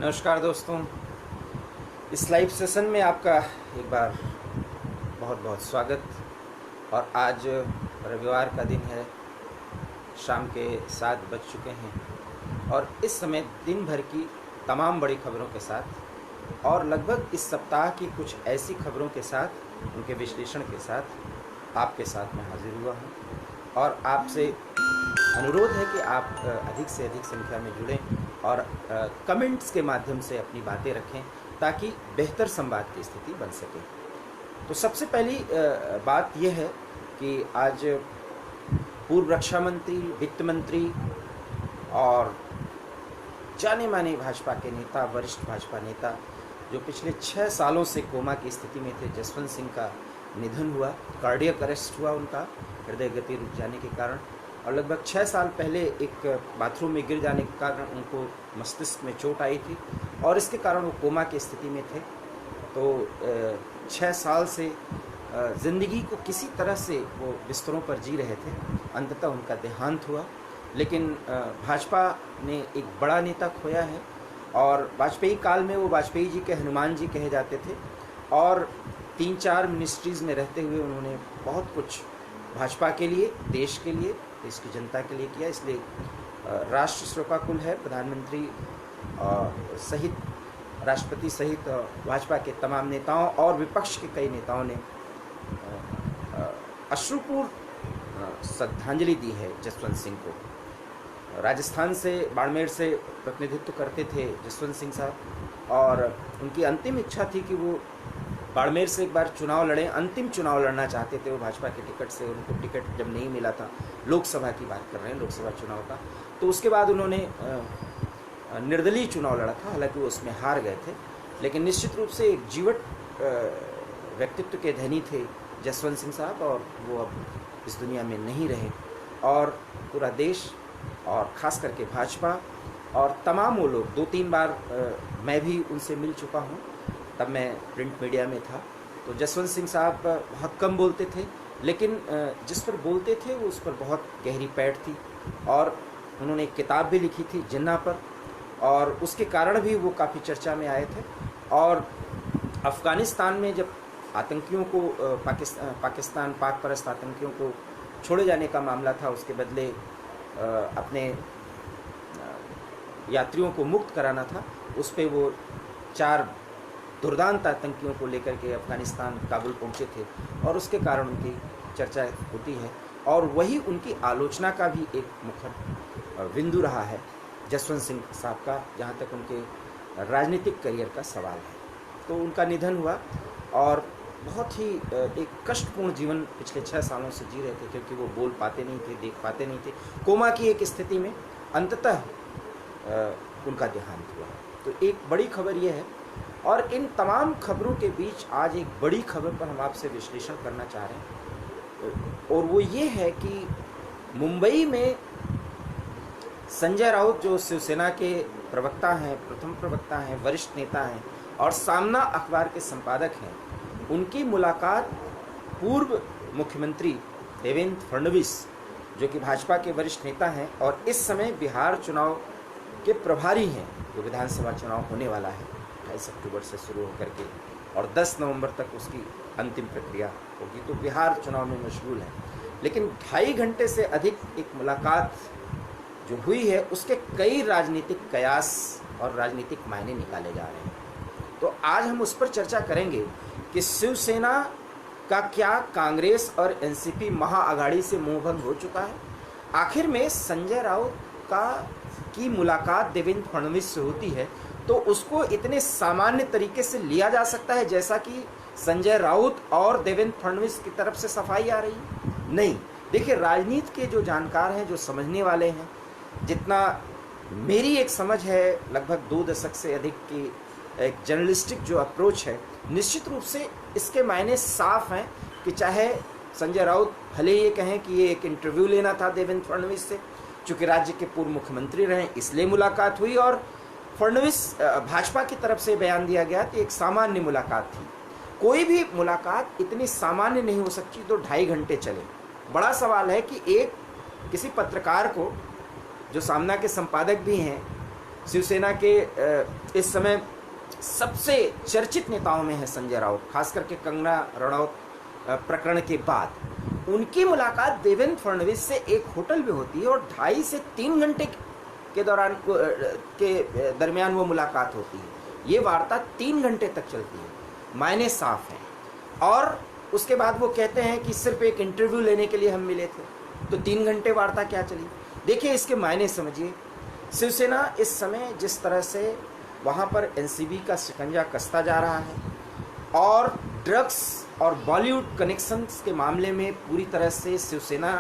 नमस्कार दोस्तों, इस लाइव सेशन में आपका एक बार बहुत बहुत स्वागत। और आज रविवार का दिन है, शाम के 7 बज चुके हैं और इस समय दिन भर की तमाम बड़ी खबरों के साथ और लगभग इस सप्ताह की कुछ ऐसी खबरों के साथ, उनके विश्लेषण के साथ आपके साथ मैं हाजिर हुआ हूँ। और आपसे अनुरोध है कि आप अधिक से अधिक संख्या में जुड़ें और कमेंट्स के माध्यम से अपनी बातें रखें ताकि बेहतर संवाद की स्थिति बन सके। तो सबसे पहली बात यह है कि आज पूर्व रक्षा मंत्री, वित्त मंत्री और जाने माने भाजपा के नेता, वरिष्ठ भाजपा नेता जो पिछले 6 सालों से कोमा की स्थिति में थे, जसवंत सिंह का निधन हुआ। कार्डियक अरेस्ट हुआ उनका, हृदय गति रुक जाने के कारण। और लगभग 6 साल पहले एक बाथरूम में गिर जाने के कारण उनको मस्तिष्क में चोट आई थी और इसके कारण वो कोमा की स्थिति में थे। तो 6 साल से ज़िंदगी को किसी तरह से वो बिस्तरों पर जी रहे थे। अंततः उनका देहांत हुआ। लेकिन भाजपा ने एक बड़ा नेता खोया है और वाजपेयी काल में वो वाजपेयी जी के हनुमान जी कहे जाते थे और 3-4 मिनिस्ट्रीज़ में रहते हुए उन्होंने बहुत कुछ भाजपा के लिए, देश के लिए, देश की जनता के लिए किया। इसलिए राष्ट्र शोकाकुल है। प्रधानमंत्री सहित, राष्ट्रपति सहित भाजपा के तमाम नेताओं और विपक्ष के कई नेताओं ने अश्रुपूर्ण श्रद्धांजलि दी है जसवंत सिंह को। राजस्थान से, बाड़मेर से प्रतिनिधित्व करते थे जसवंत सिंह साहब और उनकी अंतिम इच्छा थी कि वो बाड़मेर से एक बार चुनाव लड़ें। अंतिम चुनाव लड़ना चाहते थे वो भाजपा के टिकट से। उनको टिकट जब नहीं मिला था, लोकसभा की बात कर रहे हैं, लोकसभा चुनाव का, तो उसके बाद उन्होंने निर्दलीय चुनाव लड़ा था। हालांकि वो उसमें हार गए थे, लेकिन निश्चित रूप से एक जीवट व्यक्तित्व के धनी थे जसवंत सिंह साहब और वो अब इस दुनिया में नहीं रहे। और पूरा देश और ख़ास करके भाजपा और तमाम वो लोग, 2-3 बार मैं भी उनसे मिल चुका हूँ, तब मैं प्रिंट मीडिया में था। तो जसवंत सिंह साहब बहुत कम बोलते थे, लेकिन जिस पर बोलते थे वो उस पर बहुत गहरी पैठ थी। और उन्होंने एक किताब भी लिखी थी जिन्ना पर, और उसके कारण भी वो काफ़ी चर्चा में आए थे। और अफ़गानिस्तान में जब आतंकियों को पाकिस्तान पाक परस्त आतंकियों को छोड़े जाने का मामला था, उसके बदले अपने यात्रियों को मुक्त कराना था, उस पर वो 4 दुर्दांत आतंकियों को लेकर के अफ़गानिस्तान, काबुल पहुंचे थे और उसके कारण उनकी चर्चा होती है। और वही उनकी आलोचना का भी एक मुखर बिंदु रहा है जसवंत सिंह साहब का, जहाँ तक उनके राजनीतिक करियर का सवाल है। तो उनका निधन हुआ और बहुत ही एक कष्टपूर्ण जीवन पिछले 6 सालों से जी रहे थे, क्योंकि वो बोल पाते नहीं थे, देख पाते नहीं थे। कोमा की एक स्थिति में अंततः उनका देहांत हुआ। तो एक बड़ी खबर यह है। और इन तमाम खबरों के बीच आज एक बड़ी खबर पर हम आपसे विश्लेषण करना चाह रहे हैं, और वो ये है कि मुंबई में संजय राउत जो शिवसेना के प्रवक्ता हैं, प्रथम प्रवक्ता हैं, वरिष्ठ नेता हैं और सामना अखबार के संपादक हैं, उनकी मुलाकात पूर्व मुख्यमंत्री देवेंद्र फडणवीस, जो कि भाजपा के वरिष्ठ नेता हैं और इस समय बिहार चुनाव के प्रभारी हैं, जो विधानसभा चुनाव होने वाला है 28 अक्टूबर से शुरू होकर के और 10 नवंबर तक उसकी अंतिम प्रक्रिया होगी। तो बिहार चुनाव में मशगूल है। लेकिन 2.5 घंटे से अधिक एक मुलाकात जो हुई है, उसके कई राजनीतिक कयास और राजनीतिक मायने निकाले जा रहे हैं। तो आज हम उस पर चर्चा करेंगे कि शिवसेना का क्या कांग्रेस और एनसीपी महाअघाड़ी से मोहभंग हो चुका है। आखिर में संजय राउत की मुलाकात देवेंद्र फडणवीस से होती है तो उसको इतने सामान्य तरीके से लिया जा सकता है जैसा कि संजय राउत और देवेंद्र फडणवीस की तरफ से सफाई आ रही है? नहीं। देखिए, राजनीति के जो जानकार हैं, जो समझने वाले हैं, जितना मेरी एक समझ है, लगभग 2 दशक से अधिक की एक जर्नलिस्टिक जो अप्रोच है, निश्चित रूप से इसके मायने साफ हैं कि चाहे संजय राउत भले ये कहें कि ये एक इंटरव्यू लेना था देवेंद्र फडणवीस से, चूँकि राज्य के पूर्व मुख्यमंत्री रहे इसलिए मुलाकात हुई, और फडणवीस भाजपा की तरफ से बयान दिया गया कि एक सामान्य मुलाकात थी। कोई भी मुलाकात इतनी सामान्य नहीं हो सकती तो 2.5 घंटे चले। बड़ा सवाल है कि एक किसी पत्रकार को, जो सामना के संपादक भी हैं, शिवसेना के इस समय सबसे चर्चित नेताओं में है संजय राउत, खास करके कंगना रनौत प्रकरण के बाद उनकी मुलाकात देवेंद्र फडणवीस से एक होटल में होती है और 2.5 से 3 घंटे के दरमियान वो मुलाकात होती है। ये वार्ता 3 घंटे तक चलती है, मायने साफ हैं। और उसके बाद वो कहते हैं कि सिर्फ एक इंटरव्यू लेने के लिए हम मिले थे, तो 3 घंटे वार्ता क्या चली। देखिए इसके मायने समझिए। शिवसेना इस समय जिस तरह से वहाँ पर एनसीबी का शिकंजा कसता जा रहा है और ड्रग्स और बॉलीवुड कनेक्शंस के मामले में पूरी तरह से शिवसेना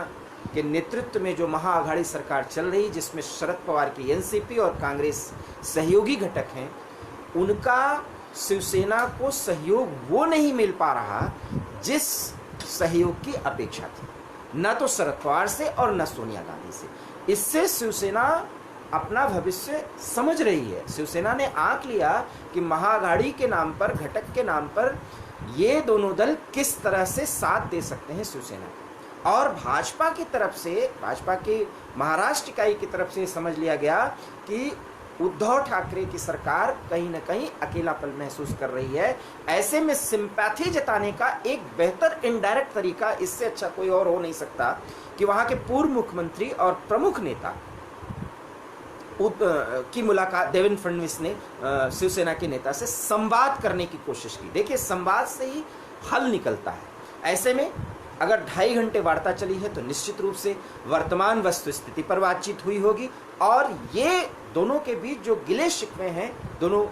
के नेतृत्व में जो महाअघाड़ी सरकार चल रही, जिसमें शरद पवार की एनसीपी और कांग्रेस सहयोगी घटक हैं, उनका शिवसेना को सहयोग वो नहीं मिल पा रहा जिस सहयोग की अपेक्षा थी, न तो शरद पवार से और न सोनिया गांधी से। इससे शिवसेना अपना भविष्य समझ रही है। शिवसेना ने आंक लिया कि महाअघाड़ी के नाम पर, घटक के नाम पर ये दोनों दल किस तरह से साथ दे सकते हैं शिवसेना को। और भाजपा की तरफ से, भाजपा की महाराष्ट्र इकाई की तरफ से समझ लिया गया कि उद्धव ठाकरे की सरकार कहीं ना कहीं अकेलापन महसूस कर रही है। ऐसे में सिंपैथी जताने का एक बेहतर इनडायरेक्ट तरीका, इससे अच्छा कोई और हो नहीं सकता कि वहां के पूर्व मुख्यमंत्री और प्रमुख नेता की मुलाकात देवेंद्र फडणवीस ने शिवसेना के नेता से संवाद करने की कोशिश की। देखिए संवाद से ही हल निकलता है। ऐसे में अगर 2.5 घंटे वार्ता चली है तो निश्चित रूप से वर्तमान वस्तु स्थिति पर बातचीत हुई होगी और ये दोनों के बीच जो गिले शिकवे हैं दोनों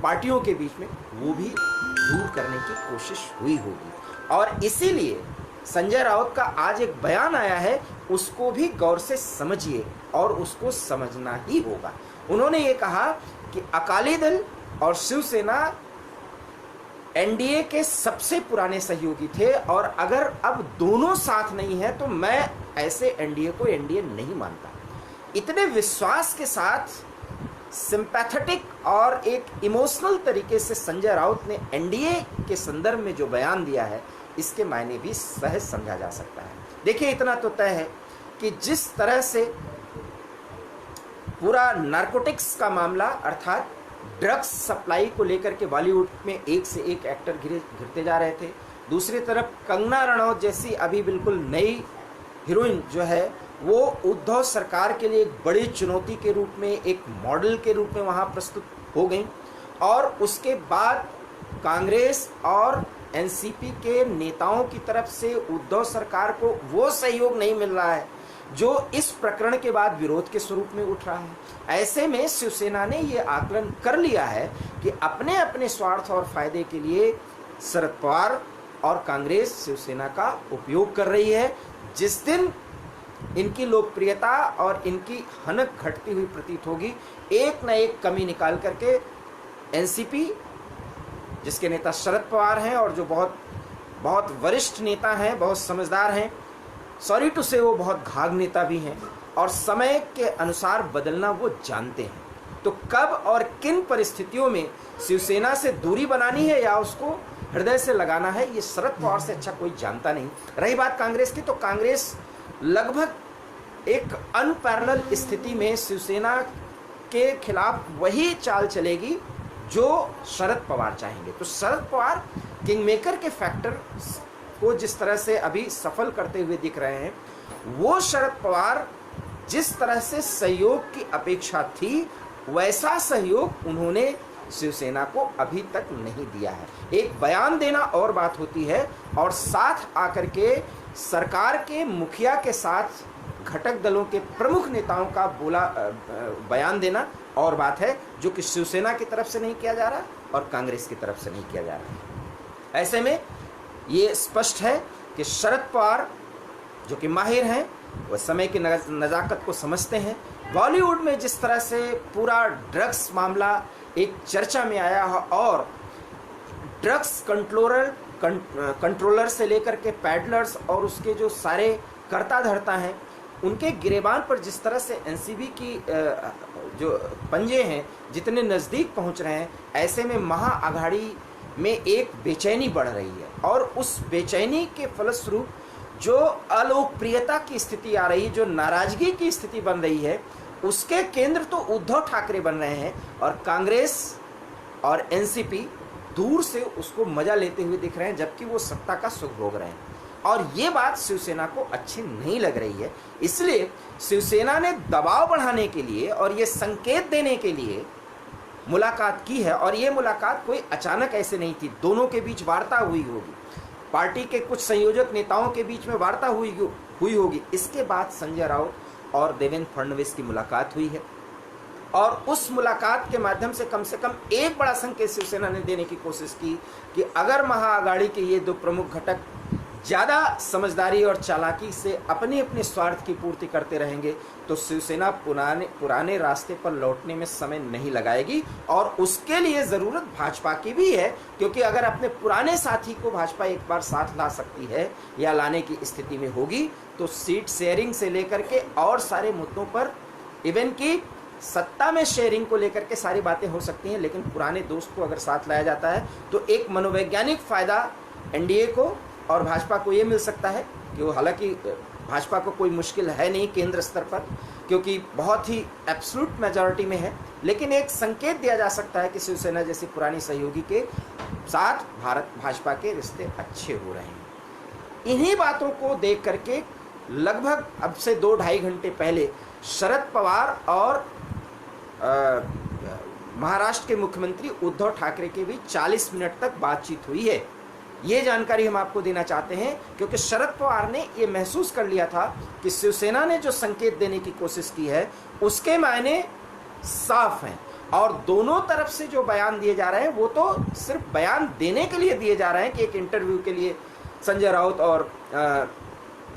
पार्टियों के बीच में, वो भी दूर करने की कोशिश हुई होगी। और इसीलिए संजय राउत का आज एक बयान आया है, उसको भी गौर से समझिए और उसको समझना ही होगा। उन्होंने ये कहा कि अकाली दल और शिवसेना एनडीए के सबसे पुराने सहयोगी थे और अगर अब दोनों साथ नहीं है तो मैं ऐसे एनडीए को एनडीए नहीं मानता। इतने विश्वास के साथ, सिंपैथेटिक और एक इमोशनल तरीके से संजय राउत ने एनडीए के संदर्भ में जो बयान दिया है, इसके मायने भी सहज समझा जा सकता है। देखिए इतना तो तय है कि जिस तरह से पूरा नारकोटिक्स का मामला अर्थात ड्रग्स सप्लाई को लेकर के बॉलीवुड में एक से एक एक्टर घिरते जा रहे थे, दूसरी तरफ कंगना रनौत जैसी अभी बिल्कुल नई हीरोइन जो है वो उद्धव सरकार के लिए एक बड़ी चुनौती के रूप में, एक मॉडल के रूप में वहां प्रस्तुत हो गई। और उसके बाद कांग्रेस और एनसीपी के नेताओं की तरफ से उद्धव सरकार को वो सहयोग नहीं मिल रहा है जो इस प्रकरण के बाद विरोध के स्वरूप में उठ रहा है। ऐसे में शिवसेना ने ये आकलन कर लिया है कि अपने अपने स्वार्थ और फायदे के लिए शरद पवार और कांग्रेस शिवसेना का उपयोग कर रही है। जिस दिन इनकी लोकप्रियता और इनकी हनक घटती हुई प्रतीत होगी, एक न एक कमी निकाल करके एनसीपी, जिसके नेता शरद पवार हैं और जो बहुत वरिष्ठ नेता हैं, बहुत समझदार हैं, सॉरी टू से वो बहुत घाघ नेता भी हैं और समय के अनुसार बदलना वो जानते हैं। तो कब और किन परिस्थितियों में शिवसेना से दूरी बनानी है या उसको हृदय से लगाना है, ये शरद पवार से अच्छा कोई जानता नहीं। रही बात कांग्रेस की, तो कांग्रेस लगभग एक अनपैरेलल स्थिति में शिवसेना के खिलाफ वही चाल चलेगी जो शरद पवार चाहेंगे। तो शरद पवार किंगमेकर के फैक्टर को जिस तरह से अभी सफल करते हुए दिख रहे हैं, वो शरद पवार जिस तरह से सहयोग की अपेक्षा थी वैसा सहयोग उन्होंने शिवसेना को अभी तक नहीं दिया है। एक बयान देना और बात होती है और साथ आकर के सरकार के मुखिया के साथ घटक दलों के प्रमुख नेताओं का बयान देना और बात है, जो कि शिवसेना की तरफ से नहीं किया जा रहा और कांग्रेस की तरफ से नहीं किया जा रहा। ऐसे में ये स्पष्ट है कि शरद पवार जो कि माहिर हैं, वह समय की नज़ाकत को समझते हैं। बॉलीवुड में जिस तरह से पूरा ड्रग्स मामला एक चर्चा में आया है और ड्रग्स कंट्रोलर से लेकर के पैडलर्स और उसके जो सारे कर्ता धर्ता हैं, उनके गिरेबान पर जिस तरह से एनसीबी की जो पंजे हैं जितने नज़दीक पहुंच रहे हैं, ऐसे में महाअघाड़ी में एक बेचैनी बढ़ रही है और उस बेचैनी के फलस्वरूप जो अलोकप्रियता की स्थिति आ रही है, जो नाराजगी की स्थिति बन रही है, उसके केंद्र तो उद्धव ठाकरे बन रहे हैं और कांग्रेस और एनसीपी दूर से उसको मजा लेते हुए दिख रहे हैं, जबकि वो सत्ता का सुख भोग रहे हैं। और ये बात शिवसेना को अच्छी नहीं लग रही है। इसलिए शिवसेना ने दबाव बढ़ाने के लिए और ये संकेत देने के लिए मुलाकात की है। और ये मुलाकात कोई अचानक ऐसे नहीं थी, दोनों के बीच वार्ता हुई होगी, पार्टी के कुछ संयोजक नेताओं के बीच में वार्ता हुई होगी। इसके बाद संजय राउत और देवेंद्र फडणवीस की मुलाकात हुई है और उस मुलाकात के माध्यम से कम एक बड़ा संकेत शिवसेना ने देने की कोशिश की कि अगर महाअघाड़ी के ये दो प्रमुख घटक ज़्यादा समझदारी और चालाकी से अपने अपने स्वार्थ की पूर्ति करते रहेंगे तो शिवसेना पुराने रास्ते पर लौटने में समय नहीं लगाएगी। और उसके लिए ज़रूरत भाजपा की भी है, क्योंकि अगर अपने पुराने साथी को भाजपा एक बार साथ ला सकती है या लाने की स्थिति में होगी तो सीट शेयरिंग से लेकर के और सारे मुद्दों पर, इवन की सत्ता में शेयरिंग को लेकर के सारी बातें हो सकती हैं, लेकिन पुराने दोस्त को अगर साथ लाया जाता है तो एक मनोवैज्ञानिक फ़ायदा एनडीए को और भाजपा को ये मिल सकता है कि वो, हालांकि भाजपा को कोई मुश्किल है नहीं केंद्र स्तर पर क्योंकि बहुत ही एब्सोल्यूट मेजॉरिटी में है, लेकिन एक संकेत दिया जा सकता है कि शिवसेना जैसी पुरानी सहयोगी के साथ भाजपा के रिश्ते अच्छे हो रहे हैं। इन्हीं बातों को देख करके लगभग अब से 2-2.5 घंटे पहले शरद पवार और महाराष्ट्र के मुख्यमंत्री उद्धव ठाकरे के बीच 40 मिनट तक बातचीत हुई है। ये जानकारी हम आपको देना चाहते हैं क्योंकि शरद पवार ने ये महसूस कर लिया था कि शिवसेना ने जो संकेत देने की कोशिश की है उसके मायने साफ हैं और दोनों तरफ से जो बयान दिए जा रहे हैं वो तो सिर्फ बयान देने के लिए दिए जा रहे हैं कि एक इंटरव्यू के लिए संजय राउत और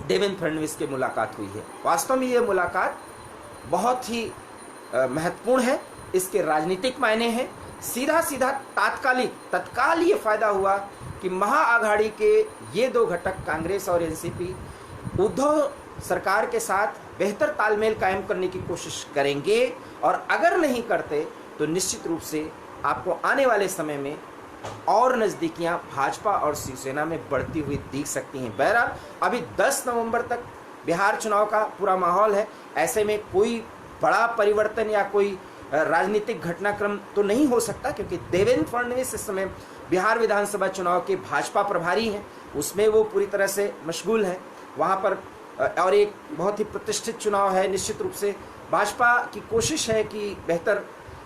देवेंद्र फडणवीस की मुलाकात हुई है। वास्तव में ये मुलाकात बहुत ही महत्वपूर्ण है, इसके राजनीतिक मायने हैं। सीधा तत्काल ये फायदा हुआ कि महाअघाड़ी के ये दो घटक कांग्रेस और एनसीपी उद्धव सरकार के साथ बेहतर तालमेल कायम करने की कोशिश करेंगे और अगर नहीं करते तो निश्चित रूप से आपको आने वाले समय में और नज़दीकियां भाजपा और शिवसेना में बढ़ती हुई दिख सकती हैं। बहरहाल अभी 10 नवंबर तक बिहार चुनाव का पूरा माहौल है, ऐसे में कोई बड़ा परिवर्तन या कोई राजनीतिक घटनाक्रम तो नहीं हो सकता क्योंकि देवेंद्र फडणवीस इस समय बिहार विधानसभा चुनाव के भाजपा प्रभारी हैं, उसमें वो पूरी तरह से मशगूल हैं वहाँ पर। और एक बहुत ही प्रतिष्ठित चुनाव है, निश्चित रूप से भाजपा की कोशिश है कि बेहतर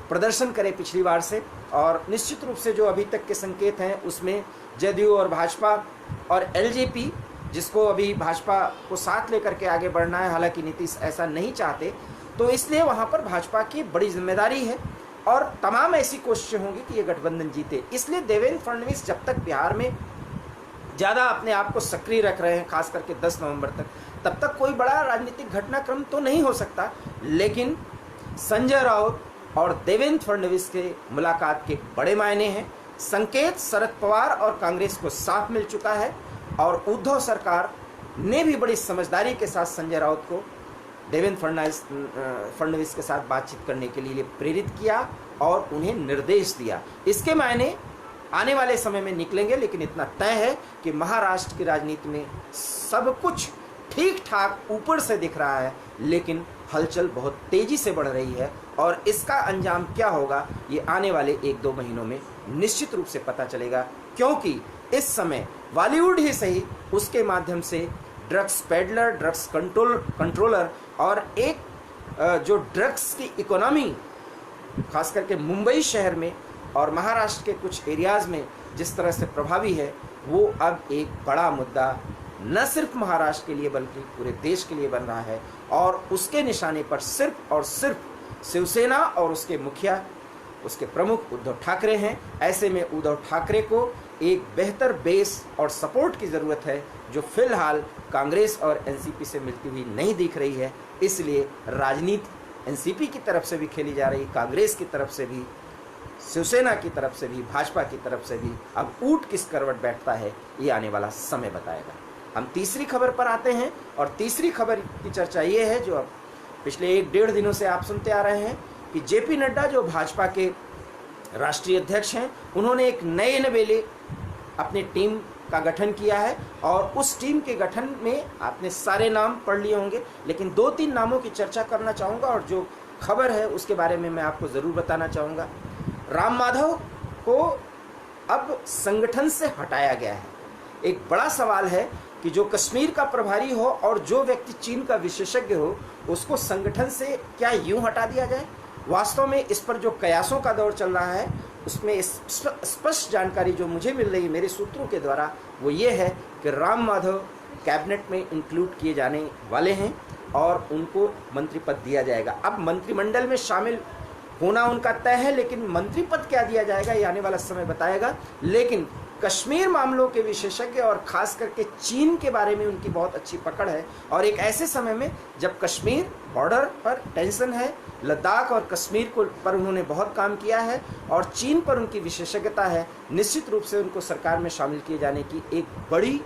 प्रदर्शन करे पिछली बार से और निश्चित रूप से जो अभी तक के संकेत हैं उसमें जदयू और भाजपा और एलजेपी जिसको अभी भाजपा को साथ लेकर के आगे बढ़ना है, हालांकि नीतीश ऐसा नहीं चाहते, तो इसलिए वहाँ पर भाजपा की बड़ी जिम्मेदारी है और तमाम ऐसी कोशिशें होंगी कि ये गठबंधन जीते। इसलिए देवेंद्र फडणवीस जब तक बिहार में ज़्यादा अपने आप को सक्रिय रख रहे हैं, खास करके 10 नवंबर तक, तब तक कोई बड़ा राजनीतिक घटनाक्रम तो नहीं हो सकता। लेकिन संजय राउत और देवेंद्र फडणवीस के मुलाकात के बड़े मायने हैं। संकेत शरद पवार और कांग्रेस को साफ मिल चुका है और उद्धव सरकार ने भी बड़ी समझदारी के साथ संजय राउत को देवेंद्र फडणवीस के साथ बातचीत करने के लिए प्रेरित किया और उन्हें निर्देश दिया। इसके मायने आने वाले समय में निकलेंगे, लेकिन इतना तय है कि महाराष्ट्र की राजनीति में सब कुछ ठीक ठाक ऊपर से दिख रहा है, लेकिन हलचल बहुत तेजी से बढ़ रही है और इसका अंजाम क्या होगा ये आने वाले 1-2 महीनों में निश्चित रूप से पता चलेगा, क्योंकि इस समय बॉलीवुड ही सही उसके माध्यम से ड्रग्स पेडलर, ड्रग्स कंट्रोलर और एक जो ड्रग्स की इकोनॉमी खास करके मुंबई शहर में और महाराष्ट्र के कुछ एरियाज़ में जिस तरह से प्रभावी है, वो अब एक बड़ा मुद्दा न सिर्फ महाराष्ट्र के लिए बल्कि पूरे देश के लिए बन रहा है और उसके निशाने पर सिर्फ और सिर्फ शिवसेना और उसके मुखिया, उसके प्रमुख उद्धव ठाकरे हैं। ऐसे में उद्धव ठाकरे को एक बेहतर बेस और सपोर्ट की ज़रूरत है जो फिलहाल कांग्रेस और एनसीपी से मिलती हुई नहीं दिख रही है। इसलिए राजनीति एनसीपी की तरफ से भी खेली जा रही, कांग्रेस की तरफ से भी, शिवसेना की तरफ से भी, भाजपा की तरफ से भी। अब ऊँट किस करवट बैठता है ये आने वाला समय बताएगा। हम तीसरी खबर पर आते हैं और तीसरी खबर की चर्चा ये है जो अब पिछले 1-1.5 दिनों से आप सुनते आ रहे हैं कि जेपी नड्डा जो भाजपा के राष्ट्रीय अध्यक्ष हैं, उन्होंने एक नए नवेले अपनी टीम का गठन किया है और उस टीम के गठन में आपने सारे नाम पढ़ लिए होंगे, लेकिन 2-3 नामों की चर्चा करना चाहूँगा और जो खबर है उसके बारे में मैं आपको ज़रूर बताना चाहूँगा। राम माधव को अब संगठन से हटाया गया है। एक बड़ा सवाल है कि जो कश्मीर का प्रभारी हो और जो व्यक्ति चीन का विशेषज्ञ हो, उसको संगठन से क्या यूं हटा दिया जाए? वास्तव में इस पर जो कयासों का दौर चल रहा है, उसमें स्पष्ट जानकारी जो मुझे मिल रही है मेरे सूत्रों के द्वारा, वो ये है कि राम माधव कैबिनेट में इंक्लूड किए जाने वाले हैं और उनको मंत्री पद दिया जाएगा। अब मंत्रिमंडल में शामिल होना उनका तय है, लेकिन मंत्री पद क्या दिया जाएगा ये आने वाला समय बताएगा। लेकिन कश्मीर मामलों के विशेषज्ञ और खास करके चीन के बारे में उनकी बहुत अच्छी पकड़ है, और एक ऐसे समय में जब कश्मीर बॉर्डर पर टेंशन है, लद्दाख और कश्मीर को पर उन्होंने बहुत काम किया है और चीन पर उनकी विशेषज्ञता है, निश्चित रूप से उनको सरकार में शामिल किए जाने की एक बड़ी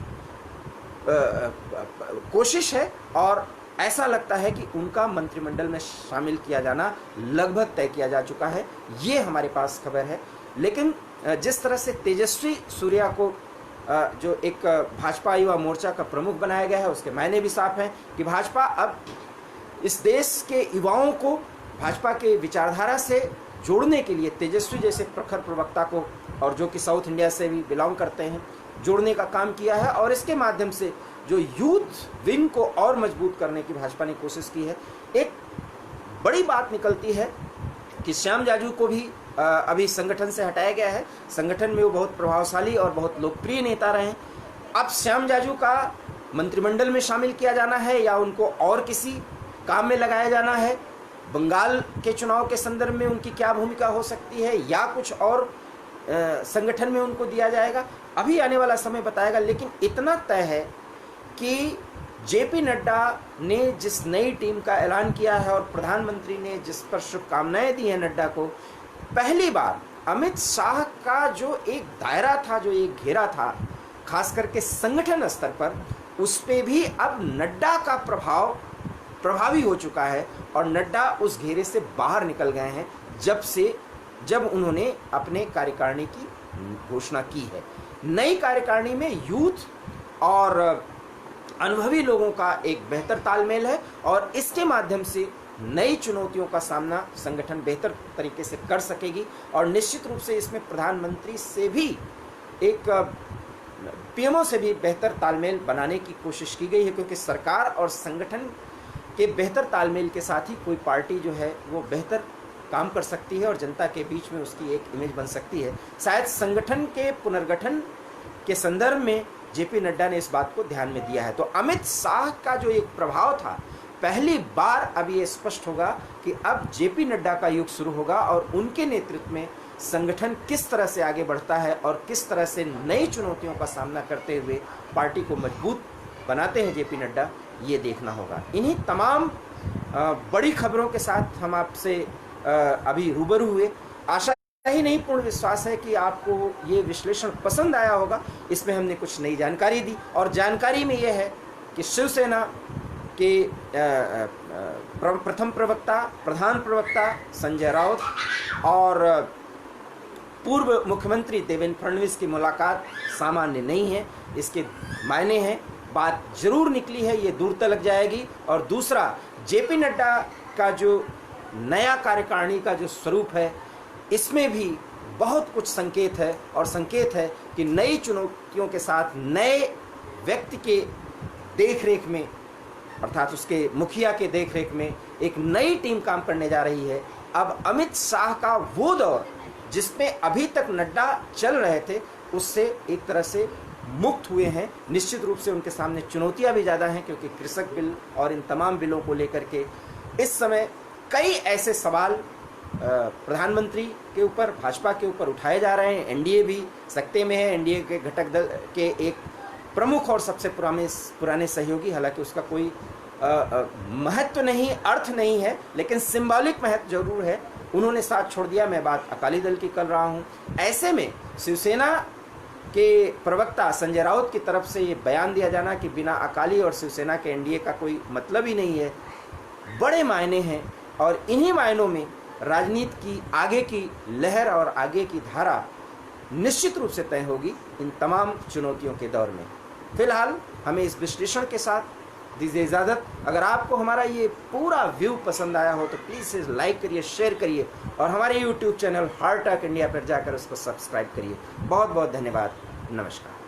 कोशिश है और ऐसा लगता है कि उनका मंत्रिमंडल में शामिल किया जाना लगभग तय किया जा चुका है। ये हमारे पास खबर है। लेकिन जिस तरह से तेजस्वी सूर्या को जो एक भाजपा युवा मोर्चा का प्रमुख बनाया गया है, उसके मायने भी साफ हैं कि भाजपा अब इस देश के युवाओं को भाजपा के विचारधारा से जोड़ने के लिए तेजस्वी जैसे प्रखर प्रवक्ता को, और जो कि साउथ इंडिया से भी बिलोंग करते हैं, जोड़ने का काम किया है और इसके माध्यम से जो यूथ विंग को और मजबूत करने की भाजपा ने कोशिश की है। एक बड़ी बात निकलती है कि श्याम जाजू को भी अभी संगठन से हटाया गया है। संगठन में वो बहुत प्रभावशाली और बहुत लोकप्रिय नेता रहे हैं। अब श्याम जाजू का मंत्रिमंडल में शामिल किया जाना है या उनको और किसी काम में लगाया जाना है, बंगाल के चुनाव के संदर्भ में उनकी क्या भूमिका हो सकती है, या कुछ और संगठन में उनको दिया जाएगा, अभी आने वाला समय बताएगा। लेकिन इतना तय है कि जेपी नड्डा ने जिस नई टीम का ऐलान किया है और प्रधानमंत्री ने जिस पर शुभकामनाएं दी हैं नड्डा को, पहली बार अमित शाह का जो एक दायरा था, जो एक घेरा था, खास करके संगठन स्तर पर, उस पे भी अब नड्डा का प्रभाव प्रभावी हो चुका है और नड्डा उस घेरे से बाहर निकल गए हैं जब उन्होंने अपने कार्यकारिणी की घोषणा की है। नई कार्यकारिणी में यूथ और अनुभवी लोगों का एक बेहतर तालमेल है और इसके माध्यम से नई चुनौतियों का सामना संगठन बेहतर तरीके से कर सकेगी। और निश्चित रूप से इसमें प्रधानमंत्री से भी एक पीएमओ से भी बेहतर तालमेल बनाने की कोशिश की गई है, क्योंकि सरकार और संगठन के बेहतर तालमेल के साथ ही कोई पार्टी जो है वो बेहतर काम कर सकती है और जनता के बीच में उसकी एक इमेज बन सकती है। शायद संगठन के पुनर्गठन के संदर्भ में जेपी नड्डा ने इस बात को ध्यान में दिया है। तो अमित शाह का जो एक प्रभाव था, पहली बार अब ये स्पष्ट होगा कि अब जेपी नड्डा का युग शुरू होगा और उनके नेतृत्व में संगठन किस तरह से आगे बढ़ता है और किस तरह से नई चुनौतियों का सामना करते हुए पार्टी को मजबूत बनाते हैं जेपी नड्डा, ये देखना होगा। इन्हीं तमाम बड़ी खबरों के साथ हम आपसे अभी रूबरू हुए। आशा ही नहीं, पूर्ण विश्वास है कि आपको ये विश्लेषण पसंद आया होगा। इसमें हमने कुछ नई जानकारी दी और जानकारी में ये है कि शिवसेना के प्रथम प्रवक्ता, प्रधान प्रवक्ता संजय राउत और पूर्व मुख्यमंत्री देवेंद्र फडणवीस की मुलाकात सामान्य नहीं है। इसके मायने हैं, बात जरूर निकली है, ये दूर तक जाएगी। और दूसरा, जेपी नड्डा का जो नया कार्यकारिणी का जो स्वरूप है, इसमें भी बहुत कुछ संकेत है और संकेत है कि नई चुनौतियों के साथ नए व्यक्ति के देखरेख में, अर्थात उसके मुखिया के देखरेख में एक नई टीम काम करने जा रही है। अब अमित शाह का वो दौर जिसमें अभी तक नड्डा चल रहे थे, उससे एक तरह से मुक्त हुए हैं। निश्चित रूप से उनके सामने चुनौतियां भी ज़्यादा हैं, क्योंकि कृषक बिल और इन तमाम बिलों को लेकर के इस समय कई ऐसे सवाल प्रधानमंत्री के ऊपर, भाजपा के ऊपर उठाए जा रहे हैं। एनडीए भी सकते में है, एनडीए के घटक दल के एक प्रमुख और सबसे पुराने सहयोगी, हालांकि उसका कोई महत्व नहीं, अर्थ नहीं है, लेकिन सिंबॉलिक महत्व जरूर है। उन्होंने साथ छोड़ दिया। मैं बात अकाली दल की कर रहा हूँ। ऐसे में शिवसेना के प्रवक्ता संजय राउत की तरफ से ये बयान दिया जाना कि बिना अकाली और शिवसेना के एनडीए का कोई मतलब ही नहीं है, बड़े मायने हैं। और इन्हीं मायनों में राजनीति की आगे की लहर और आगे की धारा निश्चित रूप से तय होगी इन तमाम चुनौतियों के दौर में। फिलहाल हमें इस विश्लेषण के साथ दीजिए इजाज़त। अगर आपको हमारा ये पूरा व्यू पसंद आया हो तो प्लीज़ इसे लाइक करिए, शेयर करिए और हमारे YouTube channel heart talk India पर जाकर उसको सब्सक्राइब करिए। बहुत बहुत धन्यवाद। नमस्कार।